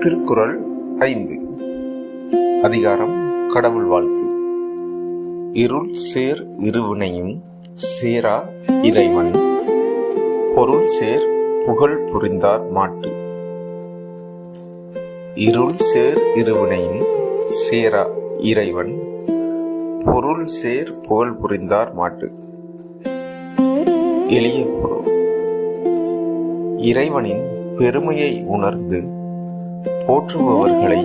திருக்குறள் 5. அதிகாரம் கடவுள் வாழ்த்து. இருள் சேர் இருவினையும் சேரா இறைவன், பொருள் சேர் புகழ் புரிந்தார் மாட்டு. இருள் சேர் இருவினையும் சேரா இறைவன், பொருள் சேர் புகழ் புரிந்தார் மாட்டு. எளிய பொருள். இறைவனின் பெருமையை உணர்ந்து போற்றுபவர்களை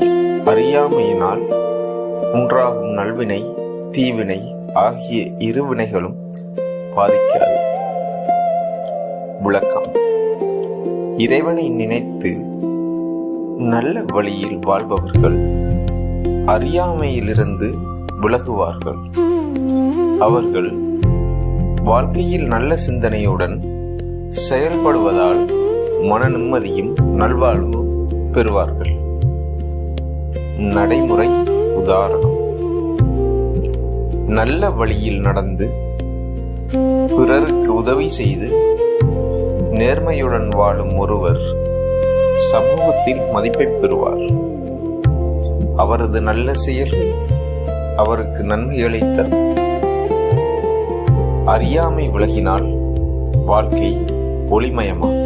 அறியாமையினால் உண்டாகும் நல்வினை தீவினை ஆகிய இருவினைகளும் பாதிக்காது. விளக்கம். இறைவனை நினைத்து நல்ல வழியில் வாழ்பவர்கள் அறியாமையிலிருந்து விலகுவார்கள். அவர்கள் வாழ்க்கையில் நல்ல சிந்தனையுடன் செயல்படுவதால் மன நிம்மதியும் நல்வாழ்வும் பெறுவார்கள். நடைமுறை உதாரணம். நல்ல வழியில் நடந்து பிறருக்கு உதவி செய்து நேர்மையுடன் வாழும் ஒருவர் சமூகத்தில் மதிப்பை பெறுவார். அவரது நல்ல செயல்கள் அவருக்கு நன்மைகளை தரும். அறியாமை விலகினால் வாழ்க்கை ஒளிமயமாகும்.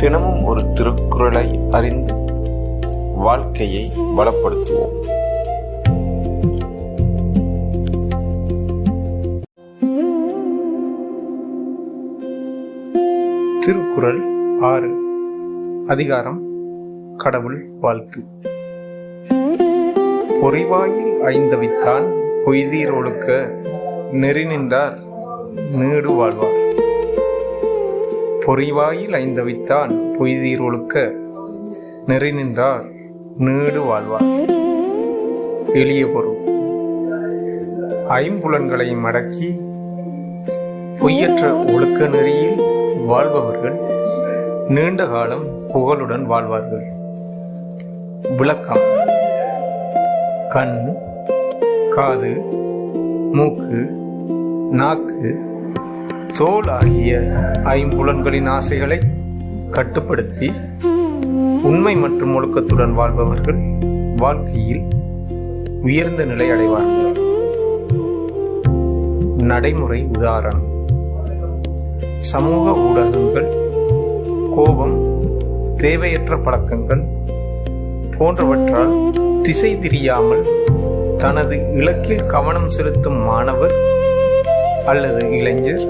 தினமும் ஒரு திருக்குறளை அறிந்து வாழ்க்கையை வளப்படுத்துவோம். திருக்குறள் 6. அதிகாரம் கடவுள் வாழ்த்து. பொறிவாயில் ஐந்தவித்தான் பொய்தீர் ஒழுக்க நெறி நின்றார் நீடு வாழ்வார். பொறிவாயில் ஐந்தவித்தான் பொய்தீர் ஒழுக்க நெறி நின்றார் நீடு வாழ்வார். எளிய பொருள். ஐம்புலன்களை மடக்கி பொய்யற்ற ஒழுக்க நெறியில் வாழ்பவர்கள் நீண்ட காலம் புகழுடன் வாழ்வார்கள். விளக்கம். கண், காது, மூக்கு, நாக்கு, தோல் ஆகிய ஐம்புலன்களின் ஆசைகளை கட்டுப்படுத்தி உண்மை மற்றும் ஒழுக்கத்துடன் வாழ்பவர்கள் வாழ்க்கையில் உயர்ந்த நிலை அடைவார்கள். நடைமுறை உதாரணம்: சமூக ஊடகங்கள், கோபம், தேவையற்ற பழக்கங்கள் போன்றவற்றால் திசை தெரியாமல் தனது இலக்கில் கவனம் செலுத்தும் மாணவர் அல்லது இளைஞர்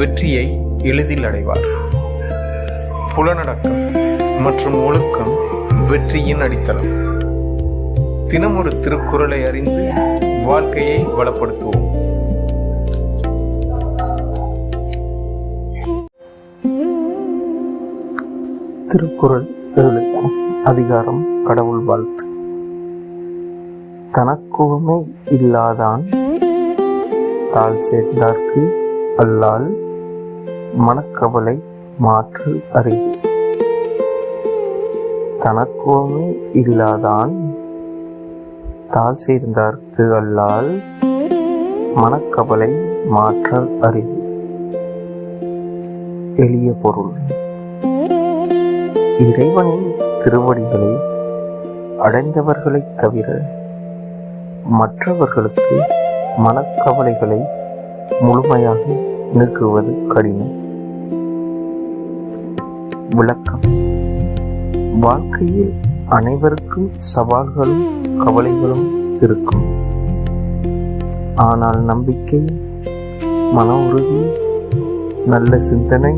வெற்றியை எளிதில் அடைவார். புலனடக்கம் மற்றும் ஒழுக்கம் வெற்றியின் அடித்தளம். தினம் ஒரு திருக்குறளை அறிந்து வாழ்க்கையை வளப்படுத்துவோம். திருக்குறள் 7. அதிகாரம் கடவுள் வாழ்த்து. தனக்குவமை இல்லாதான் தாழ் சேர்ந்தார்க்கு அல்லால் மனக்கவலை மாற்று அறிவு. தனக்குவமை இல்லாதான் தாழ் சேர்ந்தார்க்கு அல்லால் மனக்கவலை மாற்றல் அறிவு. எளிய பொருள்: இறைவனின் திருவடிகளை அடைந்தவர்களைத் தவிர மற்றவர்களுக்கு மனக்கவலைகளை முழுமையாக நீக்குவது கடினம். விளக்கம்: வாழ்க்கையில் அனைவருக்கும் சவால்களும் கவலைகளும் இருக்கும். ஆனால் நம்பிக்கை, மன உறுதி, நல்ல சிந்தனை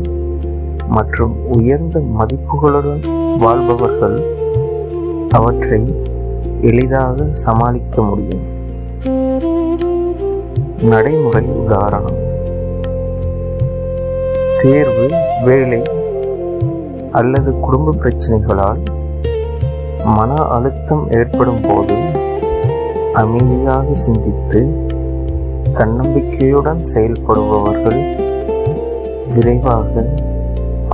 மற்றும் உயர்ந்த மதிப்புகளுடன் வாழ்பவர்கள் அவற்றை எளிதாக சமாளிக்க முடியும். நடைமுறை உதாரணம்: தேர்வு, வேலை அல்லது குடும்ப பிரச்சனைகளால் மன அழுத்தம் ஏற்படும் போது அமைதியாக சிந்தித்து தன்னம்பிக்கையுடன் செயல்படுபவர்கள் விரைவாக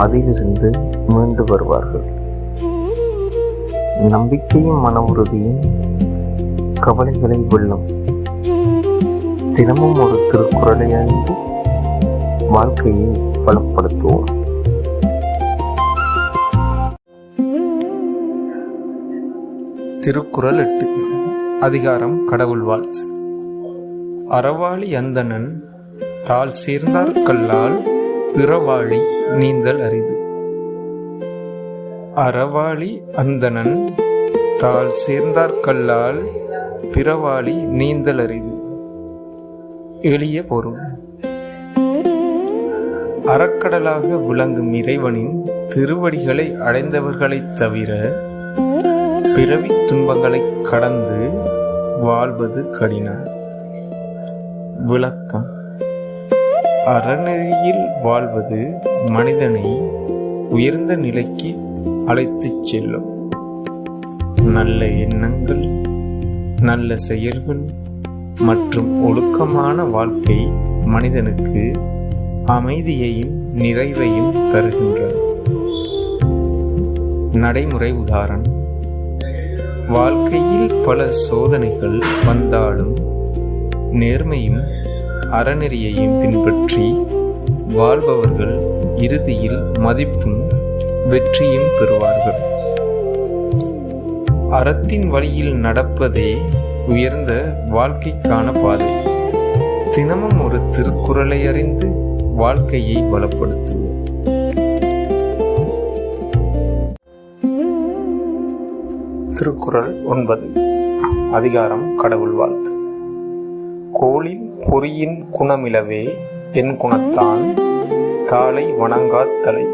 அதிலிருந்து மீண்டு வருவார்கள். நம்பிக்கையும் மன உறுதியும் கவலைகளை வெல்லும். தினமும் ஒரு திருக்குறளை அறிந்து வாழ்க்கையை பலப்படுத்துவோம். திருக்குறள் 8. அதிகாரம் கடவுள் வாழ்த்து. அறவாளி அந்தணன் தாழ் சேர்ந்தார் கல்லால் பிறவாளி நீந்தல் அரிது. அறவாளி அந்தணன் தாழ் சேர்ந்தார் கல்லால் பிறவாளி நீந்தல் அரிது. எளிய பொருள்: அறக்கடலாக விளங்கும் இறைவனின் திருவடிகளை அடைந்தவர்களைத் தவிர பிறவி துன்பங்களை கடந்து வாழ்வது கடினம். விளக்கம்: அறநெறியில் வாழ்வது மனிதனை உயர்ந்த நிலைக்கு அழைத்துச் செல்லும். நல்ல எண்ணங்கள், நல்ல செயல்கள் மற்றும் ஒழுக்கமான வாழ்க்கை மனிதனுக்கு அமைதியையும் நிறைவையும் தருகின்றன. நடைமுறை உதாரணம்: வாழ்க்கையில் பல சோதனைகள் வந்தாலும் நேர்மையும் அறநெறியையும் பின்பற்றி வாழ்பவர்கள் இறுதியில் மதிப்பும் வெற்றியும் பெறுவார்கள். அறத்தின் வழியில் நடப்பதே உயர்ந்த வாழ்க்கைக்கான பாதை. தினமும் ஒரு திருக்குறளை அறிந்து வாழ்க்கையை பலப்படுத்துவோம். திருக்குறள் 9. அதிகாரம் கடவுள் வாழ்த்து. கோளில் பொறியின் குணமிலவே என் குணத்தான் தாளை வணங்காத்தலை.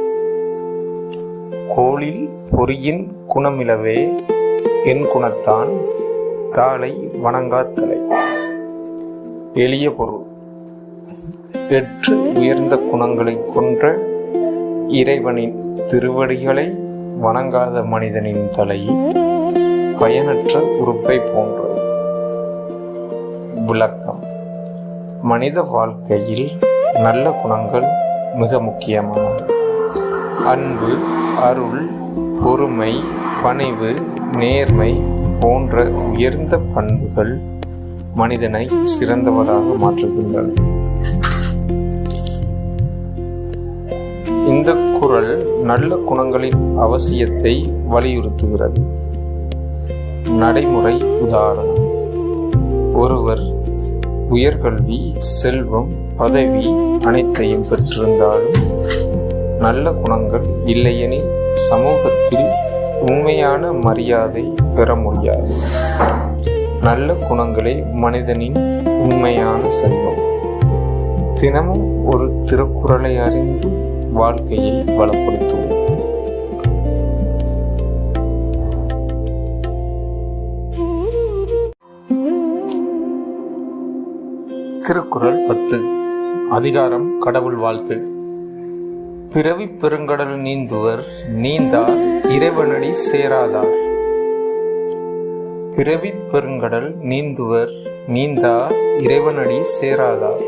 கோளில் பொறியின் குணமிலவே என் குணத்தான் தாளை வணங்காத்தலை. எளிய பொருள்: 8 உயர்ந்த குணங்களை கொன்ற இறைவனின் திருவடிகளை வணங்காத மனிதனின் தலை பயனற்ற உறுப்பை போன்றது. விளக்கம்: மனித வாழ்க்கையில் நல்ல குணங்கள் மிக முக்கியமானது. அன்பு, அருள், பொறுமை, பணிவு, நேர்மை போன்ற உயர்ந்த பண்புகள் மனிதனை சிறந்தவராக மாற்றுகின்றன. இந்த குறள் நல்ல குணங்களின் அவசியத்தை வலியுறுத்துகிறது. நடைமுறை உதாரணம்: ஒருவர் உயர்கல்வி, செல்வம், பதவி அனைத்தையும் பெற்றிருந்தாலும் நல்ல குணங்கள் இல்லையெனில் சமூகத்தில் உண்மையான மரியாதை பெற முடியாது. நல்ல குணங்களே மனிதனின் உண்மையான செல்வம். தினமும் ஒரு திருக்குறளை அறிந்து வாழ்க்கையை வளப்படுத்துவோம். திருக்குறள் 10. அதிகாரம் கடவுள் வாழ்த்து. பிறவி பெருங்கடல் நீந்துவர் நீந்தார் இறைவனடி சேராதார். பிறவி பெருங்கடல் நீந்துவர் நீந்தார் இறைவனடி சேராதார்.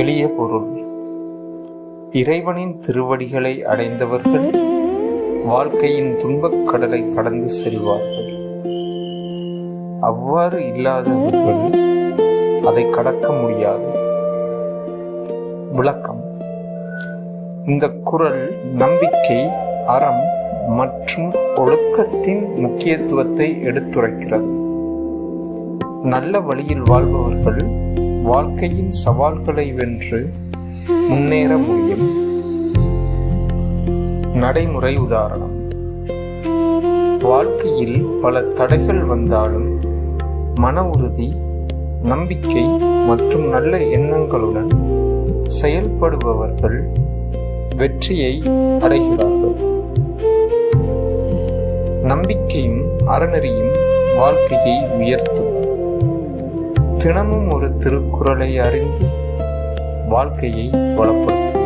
எளிய பொருள்: இறைவனின் திருவடிகளை அடைந்தவர்கள் வாழ்க்கையின் துன்பக் கடலை கடந்து செல்வார்கள். அவ்வாறு இல்லாதவர்கள் அதை கடக்க முடியாது. விளக்கம்: இந்த குறள் நம்பிக்கை, அறம் மற்றும் ஒழுக்கத்தின் முக்கியத்துவத்தை எடுத்துரைக்கிறது. நல்ல வழியில் வாழ்பவர்கள் வாழ்க்கையின் சவால்களை வென்று முன்னேற முடியும். நடைமுறை உதாரணம்: வாழ்க்கையில் பல தடைகள் வந்தாலும் மன உறுதி, நம்பிக்கை மற்றும் நல்ல எண்ணங்களுடன் செயல்படுபவர்கள் வெற்றியை அடைகிறார்கள். நம்பிக்கையும் அறநெறியும் வாழ்க்கையை உயர்த்தும். தினமும் ஒரு திருக்குறளை அறிந்து வாழ்க்கையை வளப்படுத்தும்.